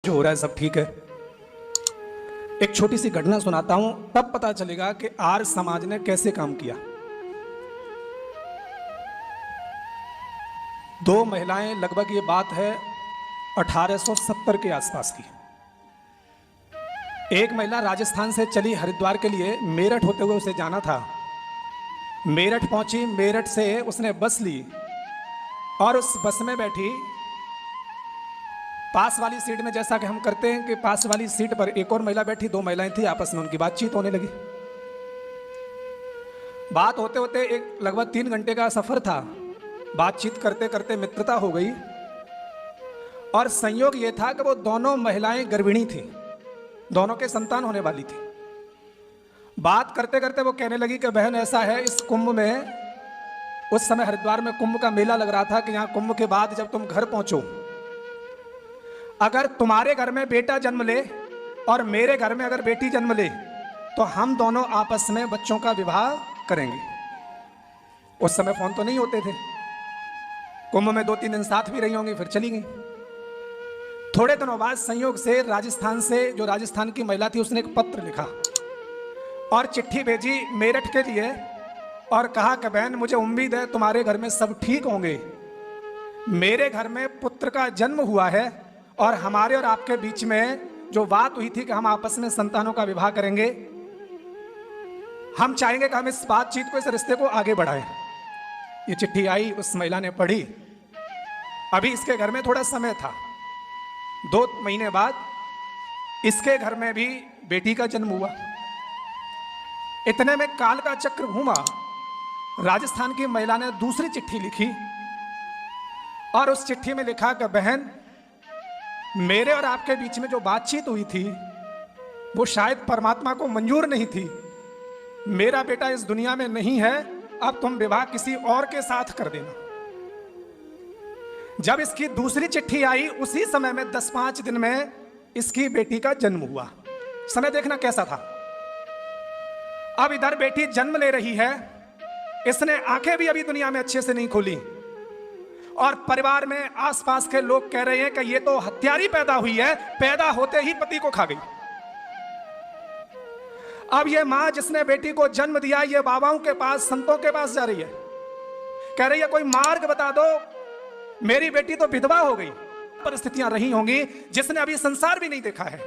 जो हो रहा है सब ठीक है। एक छोटी सी घटना सुनाता हूं, तब पता चलेगा कि आर्य समाज ने कैसे काम किया। दो महिलाएं, लगभग ये बात है 1870 के आसपास की। एक महिला राजस्थान से चली हरिद्वार के लिए, मेरठ होते हुए उसे जाना था। मेरठ पहुंची, मेरठ से उसने बस ली और उस बस में बैठी। पास वाली सीट में, जैसा कि हम करते हैं कि पास वाली सीट पर एक और महिला बैठी, दो महिलाएं थी, आपस में उनकी बातचीत होने लगी। बात होते होते एक लगभग 3 घंटे का सफर था। बातचीत करते करते मित्रता हो गई और संयोग ये था कि वो दोनों महिलाएं गर्भिणी थी, दोनों के संतान होने वाली थी। बात करते करते वो कहने लगी कि बहन, ऐसा है इस कुंभ में, उस समय हरिद्वार में कुंभ का मेला लग रहा था, कि यहां कुंभ के बाद जब तुम घर पहुंचो, अगर तुम्हारे घर में बेटा जन्म ले और मेरे घर में अगर बेटी जन्म ले, तो हम दोनों आपस में बच्चों का विवाह करेंगे। उस समय फोन तो नहीं होते थे। कुंभ में 2-3 दिन साथ भी रही होंगी, फिर चली गई। थोड़े दिनों बाद संयोग से राजस्थान से, जो राजस्थान की महिला थी, उसने एक पत्र लिखा और चिट्ठी भेजी मेरठ के लिए और कहा कि बहन, मुझे उम्मीद है तुम्हारे घर में सब ठीक होंगे। मेरे घर में पुत्र का जन्म हुआ है और हमारे और आपके बीच में जो बात हुई थी कि हम आपस में संतानों का विवाह करेंगे, हम चाहेंगे कि हम इस बातचीत को, इस रिश्ते को आगे बढ़ाएं। ये चिट्ठी आई, उस महिला ने पढ़ी। अभी इसके घर में थोड़ा समय था। 2 महीने बाद इसके घर में भी बेटी का जन्म हुआ। इतने में काल का चक्र घूमा। राजस्थान की महिला ने दूसरी चिट्ठी लिखी और उस चिट्ठी में लिखा कि बहन, मेरे और आपके बीच में जो बातचीत हुई थी वो शायद परमात्मा को मंजूर नहीं थी। मेरा बेटा इस दुनिया में नहीं है, अब तुम विवाह किसी और के साथ कर देना। जब इसकी दूसरी चिट्ठी आई, उसी समय में 10-5 दिन में इसकी बेटी का जन्म हुआ। समय देखना कैसा था। अब इधर बेटी जन्म ले रही है, इसने आंखें भी अभी दुनिया में अच्छे से नहीं खोली और परिवार में आसपास के लोग कह रहे हैं कि ये तो हत्यारी पैदा हुई है, पैदा होते ही पति को खा गई। अब ये मां जिसने बेटी को जन्म दिया, ये बाबाओं के पास, संतों के पास जा रही है, कह रही है कोई मार्ग बता दो, मेरी बेटी तो विधवा हो गई। परिस्थितियां रही होंगी जिसने अभी संसार भी नहीं देखा है,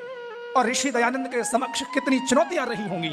और ऋषि दयानंद के समक्ष कितनी चुनौतियां रही होंगी।